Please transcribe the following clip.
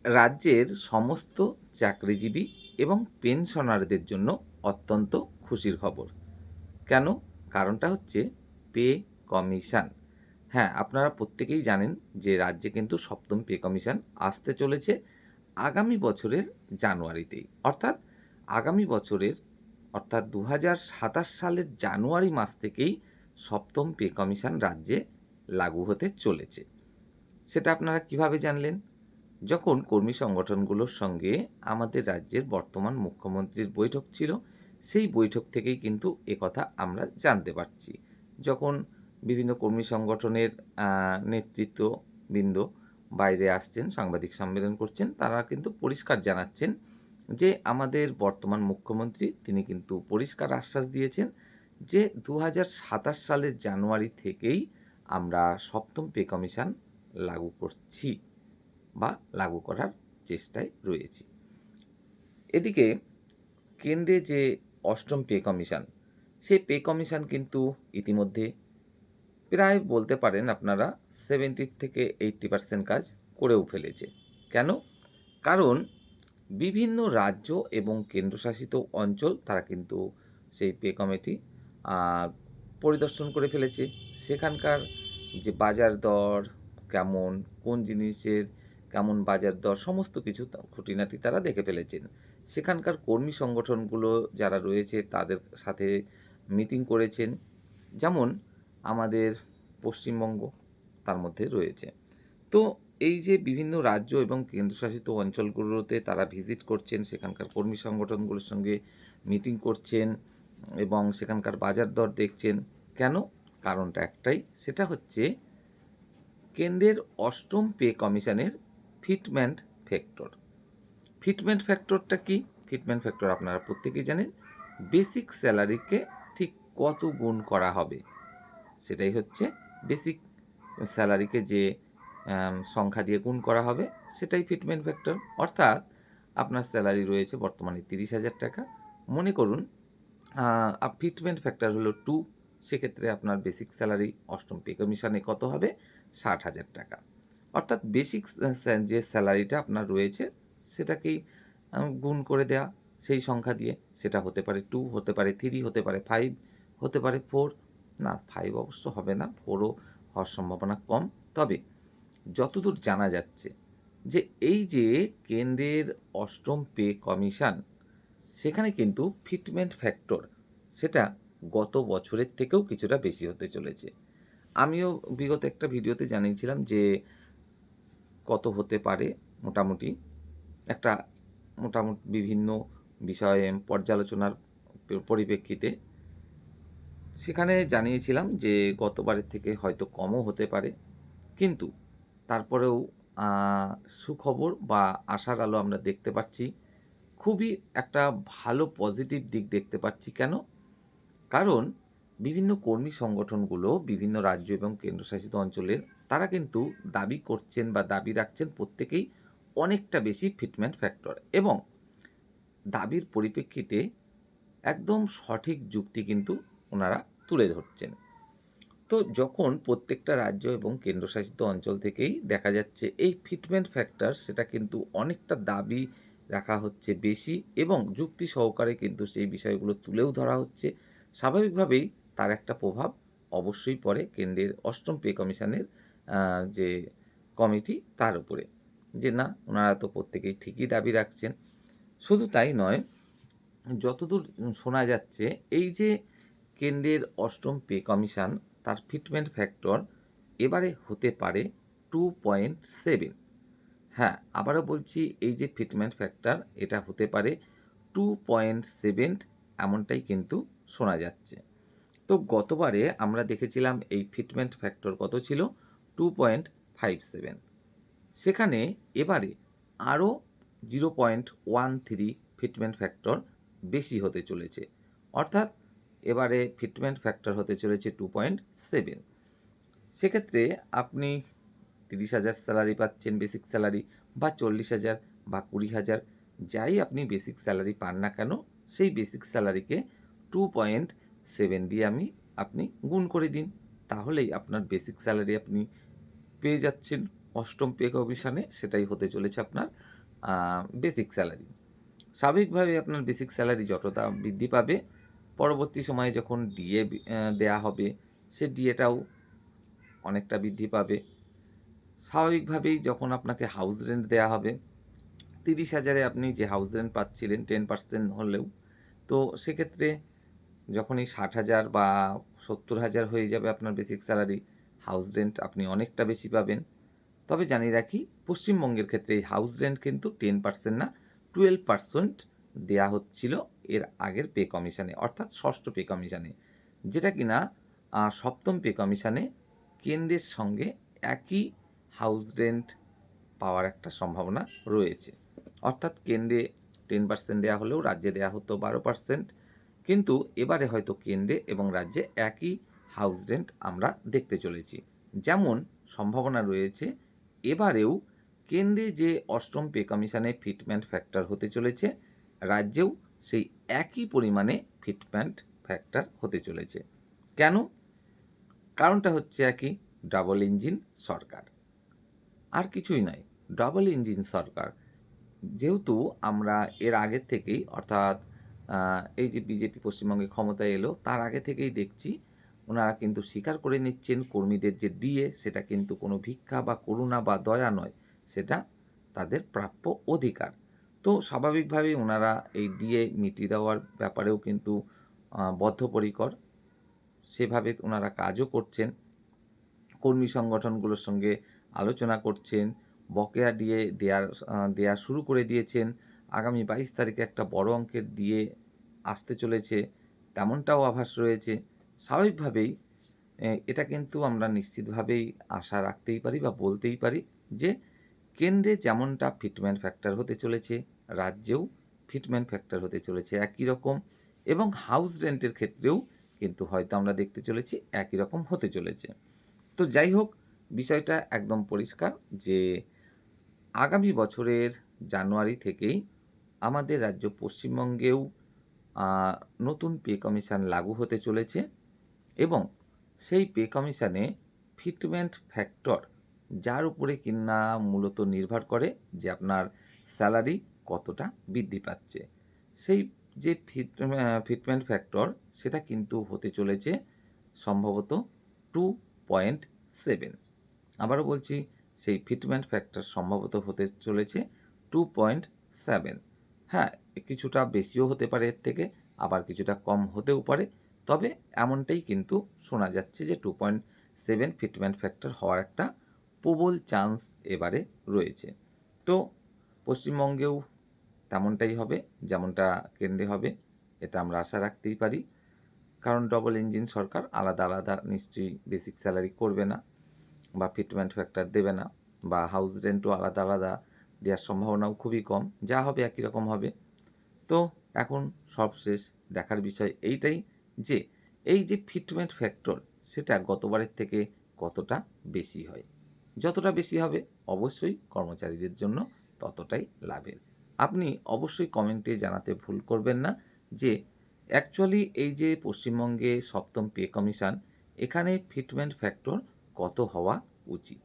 রাজ্যের সমস্ত চাকরিজীবী এবং পেনশনারদের জন্য অত্যন্ত খুশির খবর। কেন? কারণটা হচ্ছে পে কমিশন। হ্যাঁ, আপনারা প্রত্যেকেই জানেন যে রাজ্যে কিন্তু ৭ম পে কমিশন আসতে চলেছে আগামী বছরের জানুয়ারিতেই। আগামী বছরের অর্থাৎ ২০২৭ সালের জানুয়ারি মাস থেকেই ৭ম পে কমিশন রাজ্যে লাগু হতে চলেছে। সেটা আপনারা কিভাবে জানলেন? যখন কর্মী সংগঠনগুলোর সঙ্গে আমাদের রাজ্যের বর্তমান মুখ্যমন্ত্রীর বৈঠক ছিল, সেই বৈঠক থেকেই কিন্তু একথা আমরা জানতে পারছি। যখন বিভিন্ন কর্মী সংগঠনের নেতৃত্ববৃন্দ বাইরে আসছেন, সাংবাদিক সম্মেলন করছেন, তারা কিন্তু পরিষ্কার জানাচ্ছেন যে আমাদের বর্তমান মুখ্যমন্ত্রী তিনি কিন্তু পরিষ্কার আশ্বাস দিয়েছেন যে ২০২৭ সালের জানুয়ারি থেকেই আমরা ৭ম পে কমিশন লাগু করছি বা লাগু করার চেষ্টায় রয়েছি। এদিকে কেন্দ্রে যে ৮ম পে কমিশন, সে পে কমিশন কিন্তু ইতিমধ্যে প্রায় বলতে পারেন আপনারা 70 থেকে 80% কাজ করেও ফেলেছে। কেন? কারণ বিভিন্ন রাজ্য এবং কেন্দ্রশাসিত অঞ্চল তারা কিন্তু সেই পে কমিটি আ পরিদর্শন করে ফেলেছে। সেখানকার যে বাজার দর কেমন, কোন জিনিসের কেমন বাজার দর সমস্ত কিছু খুঁটিনাটি তারা দেখে ফেলেছেন। সেখানকার কর্মী সংগঠনগুলো যারা রয়েছে তাদের সাথে মিটিং করেছেন। যেমন আমাদের পশ্চিমবঙ্গ তার মধ্যে রয়েছে। তো এই যে বিভিন্ন রাজ্য এবং কেন্দ্রশাসিত অঞ্চলগুলোতে তারা ভিজিট করছেন, সেখানকার কর্মী সংগঠনগুলোর সঙ্গে মিটিং করছেন এবং সেখানকার বাজার দর দেখছেন। কেন? কারণটা একটাই, সেটা হচ্ছে কেন্দ্রের ৮ম পে কমিশনের ফিটমেন্ট ফ্যাক্টর। ফিটমেন্ট ফ্যাক্টরটা কি? ফিটমেন্ট ফ্যাক্টর আপনারা প্রত্যেকেই জানেন। বেসিক স্যালারিকে ঠিক কত গুণ করা হবে, সেটাই হচ্ছে বেসিক স্যালারিকে যে সংখ্যা দিয়ে গুণ করা হবে, সেটাই ফিটমেন্ট ফ্যাক্টর। অর্থাৎ আপনার স্যালারি রয়েছে বর্তমানে ৩০,০০০ টাকা। মনে করুন ফিটমেন্ট ফ্যাক্টর হলো 2, সেক্ষেত্রে আপনার বেসিক স্যালারি ৮ম পে কমিশনে কত হবে? ৬০,০০০ টাকা। অর্থাৎ বেসিক যে স্যালারিটা আপনার রয়েছে সেটাকেই গুণ করে দেওয়া সেই সংখ্যা দিয়ে। সেটা হতে পারে 2, হতে পারে 3, হতে পারে 5, হতে পারে 4। না, 5 অবশ্য হবে না, 4 ও হওয়ার সম্ভাবনা কম। তবে যতদূর জানা যাচ্ছে যে এই যে কেন্দ্রের ৮ম পে কমিশন, সেখানে কিন্তু ফিটমেন্ট ফ্যাক্টর সেটা গত বছরের থেকেও কিছুটা বেশি হতে চলেছে। আমিও বিগত একটা ভিডিওতে জানিয়েছিলাম যে কত হতে পারে মোটামুটি একটা বিভিন্ন বিষয়ে পর্যালোচনার পরিপ্রেক্ষিতে। সেখানে জানিয়েছিলাম যে গতবারের থেকে হয়তো কমও হতে পারে। কিন্তু তারপরেও আ সুখবর বা আশার আলো আমরা দেখতে পাচ্ছি। খুবই একটা ভালো পজিটিভ দিক দেখতে পাচ্ছি। কেন? কারণ বিভিন্ন কর্মী সংগঠনগুলো বিভিন্ন রাজ্য এবং কেন্দ্রশাসিত অঞ্চলের তারা কিন্তু দাবি করছেন বা দাবি রাখছেন প্রত্যেকেই অনেকটা বেশি ফিটমেন্ট ফ্যাক্টর এবং দাবির পরিপ্রেক্ষিতে একদম সঠিক যুক্তি কিন্তু ওনারা তুলে ধরছেন। তো যখন প্রত্যেকটা রাজ্য এবং কেন্দ্রশাসিত অঞ্চল থেকেই দেখা যাচ্ছে এই ফিটমেন্ট ফ্যাক্টর সেটা কিন্তু অনেকটা দাবি রাখা হচ্ছে বেশি এবং যুক্তি সহকারে কিন্তু সেই বিষয়গুলো তুলেও ধরা হচ্ছে। স্বাভাবিকভাবেই তার একটা প্রভাব অবশ্যই পড়ে কেন্দ্রের ৮ম পে কমিশনের যে কমিটি তার উপরে। যে না, ওনারা তো প্রত্যেকেই ঠিকই দাবি রাখছেন। শুধু তাই নয়, যতদূর শোনা যাচ্ছে এই যে কেন্দ্রের ৮ম পে কমিশন তার ফিটমেন্ট ফ্যাক্টর এবারে হতে পারে 2.7। হ্যাঁ, আবারও বলছি এই যে ফিটমেন্ট ফ্যাক্টর এটা হতে পারে 2.7 এমনটাই কিন্তু শোনা যাচ্ছে। তো গতবারে আমরা দেখেছিলাম এই ফিটমেন্ট ফ্যাক্টর কত ছিল? 2.57। সেখানে এবারে আরও 0.13 ফিটমেন্ট ফ্যাক্টর বেশি হতে চলেছে। অর্থাৎ এবারে ফিটমেন্ট ফ্যাক্টর হতে চলেছে 2.7। সেক্ষেত্রে আপনি ৩০,০০০ স্যালারি পাচ্ছেন বেসিক স্যালারি বা ৪০,০০০ বা ২০,০০০ যাই আপনি বেসিক স্যালারি পান না কেন, সেই বেসিক স্যালারিকে 2.7 দিয়ে আপনি গুণ করে দিন। তাহলেই আপনার বেসিক স্যালারি আপনি পেয়ে যাচ্ছেন অষ্টম পে কমিশনে সেটাই হতে চলেছে আপনার বেসিক স্যালারি। স্বাভাবিকভাবেই আপনার বেসিক স্যালারি যতটা বৃদ্ধি পাবে, পরবর্তী সময়ে যখন ডিএ দেয়া হবে, সে ডিএটাও অনেকটা বৃদ্ধি পাবে। স্বাভাবিকভাবেই যখন আপনাকে হাউস রেন্ট দেয়া হবে, ৩০,০০০ এ আপনি যে হাউস রেন্ট পাচ্ছিলেন 10% হলেও, তো সেক্ষেত্রে যখনই ৬০,০০০ বা ৭০,০০০ হয়ে যাবে আপনার বেসিক স্যালারি, হাউস রেন্ট আপনি অনেকটা বেশি পাবেন। তবে জানিয়ে রাখি, পশ্চিমবঙ্গের ক্ষেত্রে এই হাউস রেন্ট কিন্তু 10% না, 12% দেয়া হচ্ছিল এর আগের পে কমিশনে, অর্থাৎ ষষ্ঠ পে কমিশনে। যেটা কিনা সপ্তম পে কমিশনে কেন্দ্রের সঙ্গে একই হাউস রেন্ট পাওয়ার একটা সম্ভাবনা রয়েছে। অর্থাৎ কেন্দ্রে 10% দেয়া হলেও রাজ্যে দেয়া হতো 12%, কিন্তু এবারে হয়তো কেন্দ্রে এবং রাজ্যে একই হাউস রেন্ট আমরা দেখতে চলেছি। যেমন সম্ভাবনা রয়েছে এবারেও কেন্দ্রে যে অষ্টম পে কমিশনে ফিটমেন্ট ফ্যাক্টর হতে চলেছে, রাজ্যেও সেই একই পরিমাণে ফিটমেন্ট ফ্যাক্টর হতে চলেছে। কেন? কারণটা হচ্ছে একই, ডাবল ইঞ্জিন সরকার। আর কিছুই নয়, ডাবল ইঞ্জিন সরকার। যেহেতু আমরা এর আগের থেকেই, অর্থাৎ এই যে বিজেপি পশ্চিমবঙ্গে ক্ষমতায় এলো তার আগে থেকেই দেখছি ওনারা কিন্তু স্বীকার করে নিচ্ছেন কর্মীদের যে ডিএ সেটা কিন্তু কোনো ভিক্ষা বা করুণা বা দয়া নয়, সেটা তাদের প্রাপ্য অধিকার। তো স্বাভাবিকভাবেই ওনারা এই ডিএ মিটিয়ে দেওয়ার ব্যাপারেও কিন্তু বদ্ধপরিকর। সেভাবে ওনারা কাজও করছেন। কর্মী সংগঠনগুলোর সঙ্গে আলোচনা করছেন। বকেয়া ডিএ দেয়া শুরু করে দিয়েছেন। আগামী ২২ তারিখে একটা বড় অঙ্কের ডিএ আসতে চলেছে, তেমনটাও আভাস রয়েছে। স্বাভাবিকভাবেই এটা কিন্তু আমরা নিশ্চিতভাবেই আশা রাখতেই পারি বা বলতেই পারি যে কেন্দ্রে যেমনটা ফিটমেন্ট ফ্যাক্টর হতে চলেছে, রাজ্যেও ফিটমেন্ট ফ্যাক্টর হতে চলেছে একই রকম, এবং হাউস রেন্টের ক্ষেত্রেও কিন্তু হয়তো আমরা দেখতে চলেছি একই রকম হতে চলেছে। তো যাই হোক, বিষয়টা একদম পরিষ্কার যে আগামী বছরের জানুয়ারি থেকেই আমাদের রাজ্য পশ্চিমবঙ্গেও আ নতুন পে কমিশন লাগু হতে চলেছে, এবং সেই পে কমিশনে ফিটমেন্ট ফ্যাক্টর, যার উপরে কিনা মূলত নির্ভর করে যে আপনার স্যালারি কতটা বৃদ্ধি পাচ্ছে। সেই যে ফিটমেন্ট ফ্যাক্টর সেটা কিন্তু হতে চলেছে সম্ভবত 2.7। আবারও বলছি, সেই ফিটমেন্ট ফ্যাক্টর সম্ভবত হতে চলেছে 2.7। হ্যাঁ, কিছুটা বেশিও হতে পারে এর থেকে, আবার কিছুটা কম হতেও পারে। তবে এমনটাই কিন্তু শোনা যাচ্ছে যে 2.7 ফিটমেন্ট ফ্যাক্টর হওয়ার একটা প্রবল চান্স এবারে রয়েছে। তো পশ্চিমবঙ্গেও তেমনটাই হবে, যেমনটা কেন্দ্রে হবে, এটা আমরা আশা রাখতেই পারি। কারণ ডবল ইঞ্জিন সরকার আলাদা আলাদা নিশ্চয়ই বেসিক স্যালারি করবে না, বা ফিটমেন্ট ফ্যাক্টর দেবে না, বা হাউস রেন্টও আলাদা আলাদা দেওয়ার সম্ভাবনাও খুবই কম। যা হবে একই রকম হবে। তো এখন সবশেষ দেখার বিষয় এইটাই যে এই যে ফিটমেন্ট ফ্যাক্টর সেটা গতবারের থেকে কতটা বেশি হয়। যতটা বেশি হবে অবশ্যই কর্মচারীদের জন্য ততটাই লাভের। আপনি অবশ্যই কমেন্টে জানাতে ভুল করবেন না যে অ্যাকচুয়ালি এই যে পশ্চিমবঙ্গে সপ্তম পে কমিশন, এখানে ফিটমেন্ট ফ্যাক্টর কত হওয়া উচিত।